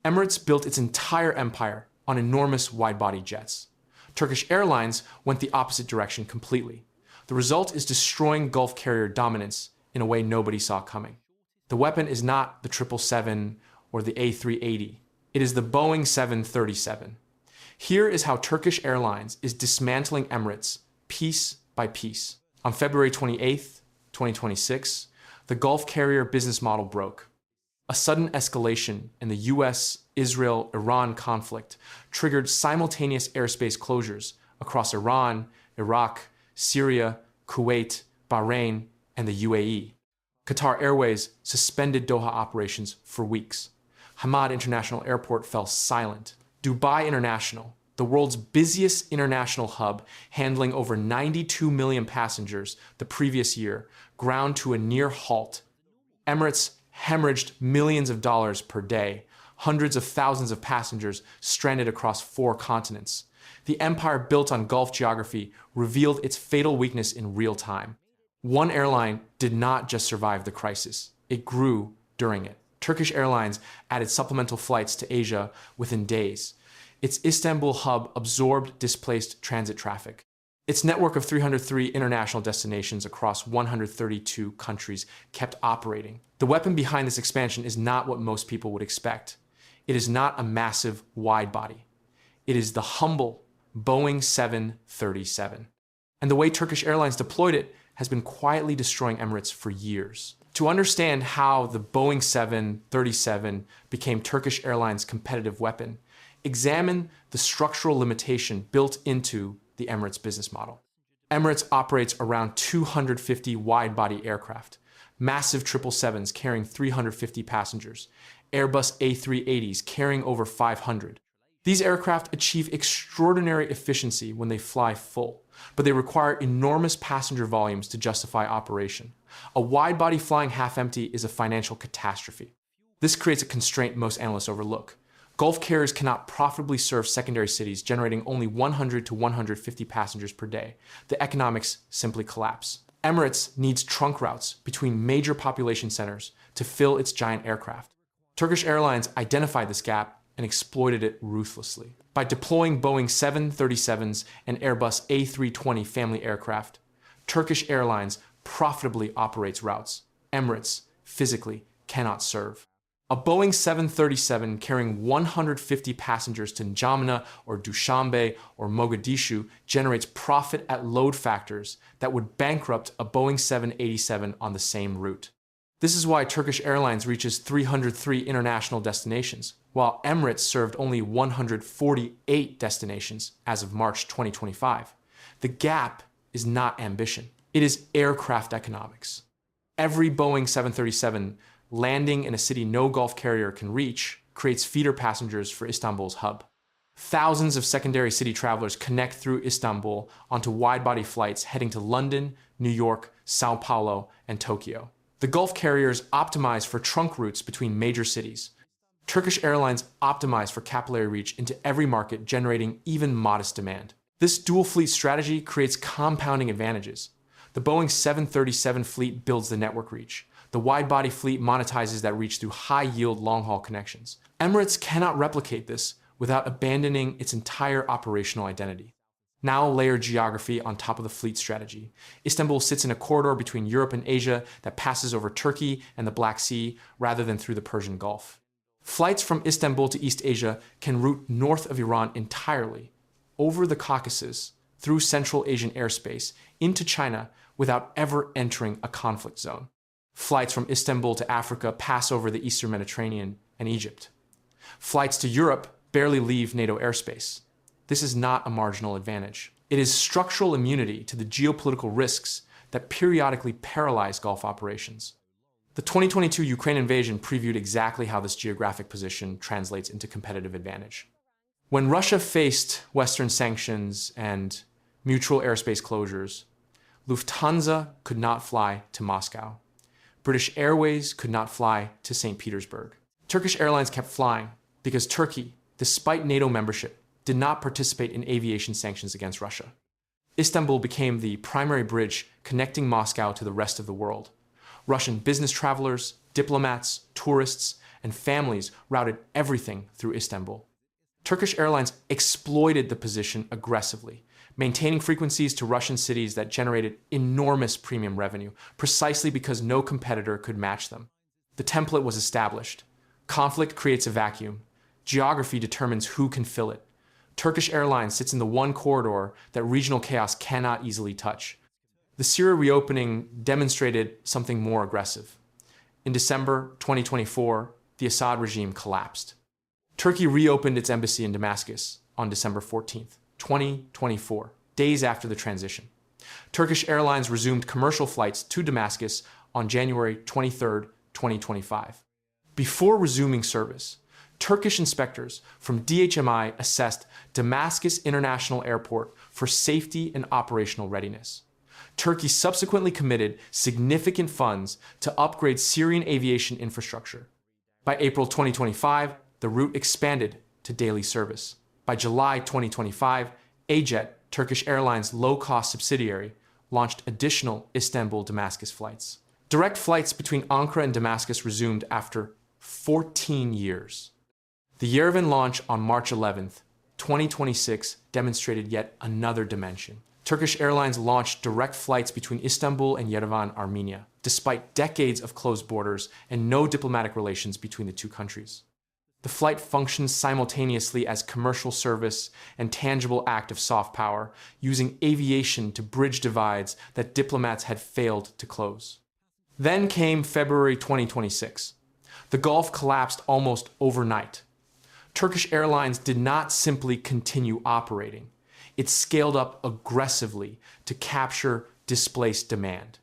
Emirates built its entire empire on enormous wide-body jets. Turkish Airlines went the opposite direction completely. The result is destroying Gulf carrier dominance in a way nobody saw coming. The weapon is not the 777 or the A380. It is the Boeing 737. Here is how Turkish Airlines is dismantling Emirates piece by piece. On February 28, 2026, the Gulf carrier business model broke. A sudden escalation in the US-Israel-Iran conflict triggered simultaneous airspace closures across Iran, Iraq, Syria, Kuwait, Bahrain, and the UAE. Qatar Airways suspended Doha operations for weeks. Hamad International Airport fell silent. Dubai International, the world's busiest international hub, handling over 92 million passengers the previous year, ground to a near halt. Emirates hemorrhaged millions of dollars per day, hundreds of thousands of passengers stranded across 4 continents. The empire built on Gulf geography revealed its fatal weakness in real time. One airline did not just survive the crisis, it grew during it. Turkish Airlines added supplemental flights to Asia within days. Its Istanbul hub absorbed displaced transit traffic. Its network of 303 international destinations across 132 countries kept operating. The weapon behind this expansion is not what most people would expect. It is not a massive wide body. It is the humble Boeing 737. And the way Turkish Airlines deployed it has been quietly destroying Emirates for years. To understand how the Boeing 737 became Turkish Airlines' competitive weapon, examine the structural limitation built into the Emirates business model. Emirates operates around 250 wide-body aircraft, massive 777s carrying 350 passengers, Airbus A380s carrying over 500. These aircraft achieve extraordinary efficiency when they fly full, but they require enormous passenger volumes to justify operation. A wide-body flying half-empty is a financial catastrophe. This creates a constraint most analysts overlook. Gulf carriers cannot profitably serve secondary cities generating only 100 to 150 passengers per day. The economics simply collapse. Emirates needs trunk routes between major population centers to fill its giant aircraft. Turkish Airlines identified this gap and exploited it ruthlessly. By deploying Boeing 737s and Airbus A320 family aircraft, Turkish Airlines profitably operates routes Emirates physically cannot serve. A Boeing 737 carrying 150 passengers to N'Djamena or Dushanbe or Mogadishu generates profit at load factors that would bankrupt a Boeing 787 on the same route. This is why Turkish Airlines reaches 303 international destinations, while Emirates served only 148 destinations as of March 2025. The gap is not ambition. It is aircraft economics. Every Boeing 737 landing in a city no Gulf carrier can reach creates feeder passengers for Istanbul's hub. Thousands of secondary city travelers connect through Istanbul onto wide-body flights heading to London, New York, Sao Paulo, and Tokyo. The Gulf carriers optimize for trunk routes between major cities. Turkish Airlines optimize for capillary reach into every market, generating even modest demand. This dual fleet strategy creates compounding advantages. The Boeing 737 fleet builds the network reach. The wide-body fleet monetizes that reach through high-yield long-haul connections. Emirates cannot replicate this without abandoning its entire operational identity. Now layer geography on top of the fleet strategy. Istanbul sits in a corridor between Europe and Asia that passes over Turkey and the Black Sea rather than through the Persian Gulf. Flights from Istanbul to East Asia can route north of Iran entirely, over the Caucasus, through Central Asian airspace, into China without ever entering a conflict zone. Flights from Istanbul to Africa pass over the Eastern Mediterranean and Egypt. Flights to Europe barely leave NATO airspace. This is not a marginal advantage. It is structural immunity to the geopolitical risks that periodically paralyze Gulf operations. The 2022 Ukraine invasion previewed exactly how this geographic position translates into competitive advantage. When Russia faced Western sanctions and mutual airspace closures, Lufthansa could not fly to Moscow. British Airways could not fly to St. Petersburg. Turkish Airlines kept flying because Turkey, despite NATO membership, did not participate in aviation sanctions against Russia. Istanbul became the primary bridge connecting Moscow to the rest of the world. Russian business travelers, diplomats, tourists, and families routed everything through Istanbul. Turkish Airlines exploited the position aggressively, maintaining frequencies to Russian cities that generated enormous premium revenue, precisely because no competitor could match them. The template was established. Conflict creates a vacuum. Geography determines who can fill it. Turkish Airlines sits in the one corridor that regional chaos cannot easily touch. The Syria reopening demonstrated something more aggressive. In December 2024, the Assad regime collapsed. Turkey reopened its embassy in Damascus on December 14th, 2024, days after the transition. Turkish Airlines resumed commercial flights to Damascus on January 23rd, 2025. Before resuming service, Turkish inspectors from DHMI assessed Damascus International Airport for safety and operational readiness. Turkey subsequently committed significant funds to upgrade Syrian aviation infrastructure. By April 2025, the route expanded to daily service. By July 2025, AJet, Turkish Airlines' low-cost subsidiary, launched additional Istanbul-Damascus flights. Direct flights between Ankara and Damascus resumed after 14 years. The Yerevan launch on March 11th, 2026 demonstrated yet another dimension. Turkish Airlines launched direct flights between Istanbul and Yerevan, Armenia, despite decades of closed borders and no diplomatic relations between the two countries. The flight functions simultaneously as commercial service and tangible act of soft power, using aviation to bridge divides that diplomats had failed to close. Then came February 2026. The Gulf collapsed almost overnight. Turkish Airlines did not simply continue operating. It scaled up aggressively to capture displaced demand.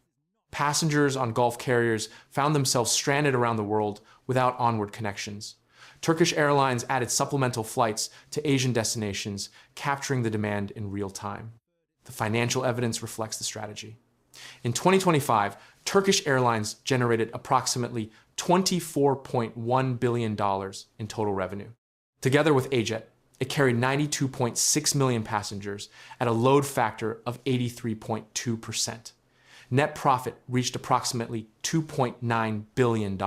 Passengers on Gulf carriers found themselves stranded around the world without onward connections. Turkish Airlines added supplemental flights to Asian destinations, capturing the demand in real time. The financial evidence reflects the strategy. In 2025, Turkish Airlines generated approximately $24.1 billion in total revenue. Together with AJet, it carried 92.6 million passengers at a load factor of 83.2%. Net profit reached approximately $2.9 billion.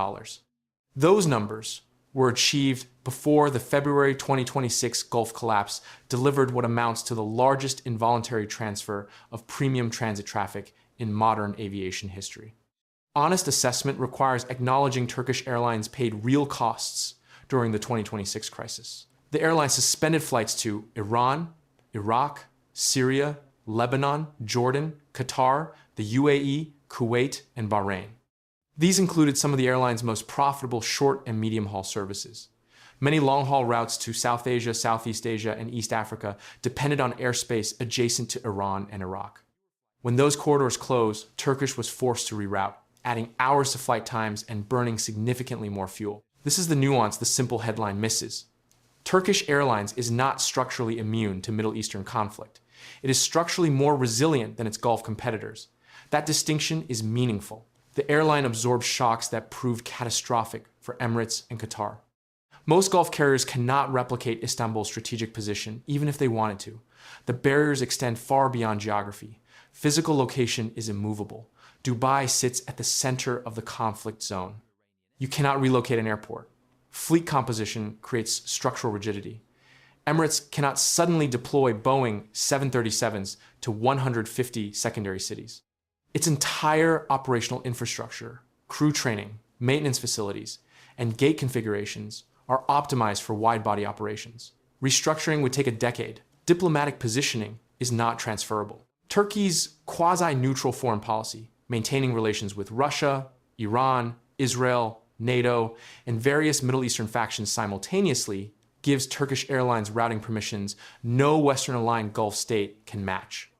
Those numbers were achieved before the February 2026 Gulf collapse delivered what amounts to the largest involuntary transfer of premium transit traffic in modern aviation history. Honest assessment requires acknowledging Turkish Airlines paid real costs during the 2026 crisis. The airline suspended flights to Iran, Iraq, Syria, Lebanon, Jordan, Qatar, the UAE, Kuwait, and Bahrain. These included some of the airline's most profitable short and medium-haul services. Many long-haul routes to South Asia, Southeast Asia, and East Africa depended on airspace adjacent to Iran and Iraq. When those corridors closed, Turkish was forced to reroute, adding hours to flight times and burning significantly more fuel. This is the nuance the simple headline misses. Turkish Airlines is not structurally immune to Middle Eastern conflict. It is structurally more resilient than its Gulf competitors. That distinction is meaningful. The airline absorbed shocks that proved catastrophic for Emirates and Qatar. Most Gulf carriers cannot replicate Istanbul's strategic position, even if they wanted to. The barriers extend far beyond geography. Physical location is immovable. Dubai sits at the center of the conflict zone. You cannot relocate an airport. Fleet composition creates structural rigidity. Emirates cannot suddenly deploy Boeing 737s to 150 secondary cities. Its entire operational infrastructure, crew training, maintenance facilities, and gate configurations are optimized for wide-body operations. Restructuring would take a decade. Diplomatic positioning is not transferable. Turkey's quasi-neutral foreign policy, maintaining relations with Russia, Iran, Israel, NATO, and various Middle Eastern factions simultaneously, gives Turkish Airlines routing permissions no Western-aligned Gulf state can match.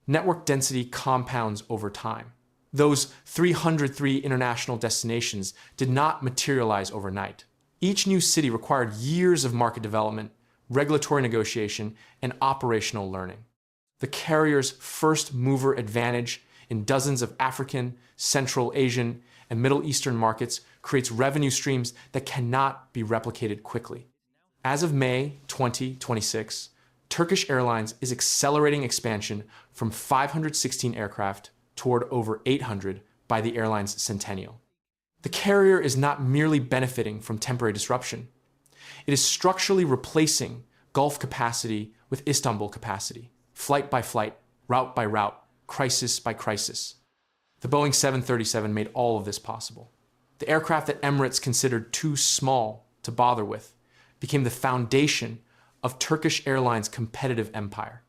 Network density compounds over time. Those 303 international destinations did not materialize overnight. Each new city required years of market development, regulatory negotiation, and operational learning. The carrier's first-mover advantage in dozens of African, Central Asian, and Middle Eastern markets creates revenue streams that cannot be replicated quickly. As of May 2026, Turkish Airlines is accelerating expansion from 516 aircraft toward over 800 by the airline's centennial. The carrier is not merely benefiting from temporary disruption. It is structurally replacing Gulf capacity with Istanbul capacity, flight by flight, route by route, crisis by crisis. The Boeing 737 made all of this possible. The aircraft that Emirates considered too small to bother with became the foundation of Turkish Airlines' competitive empire.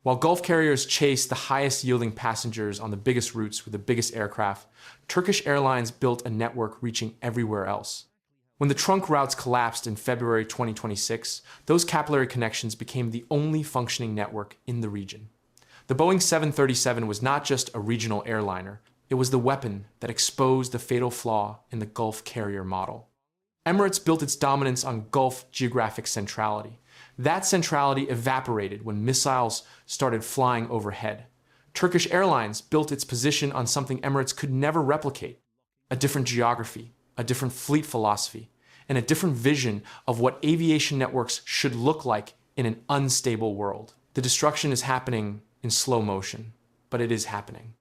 While Gulf carriers chased the highest yielding passengers on the biggest routes with the biggest aircraft, Turkish Airlines built a network reaching everywhere else. When the trunk routes collapsed in February 2026, those capillary connections became the only functioning network in the region. The Boeing 737 was not just a regional airliner, it was the weapon that exposed the fatal flaw in the Gulf carrier model. Emirates built its dominance on Gulf geographic centrality. That centrality evaporated when missiles started flying overhead. Turkish Airlines built its position on something Emirates could never replicate: a different geography, a different fleet philosophy, and a different vision of what aviation networks should look like in an unstable world. The destruction is happening in slow motion, but it is happening.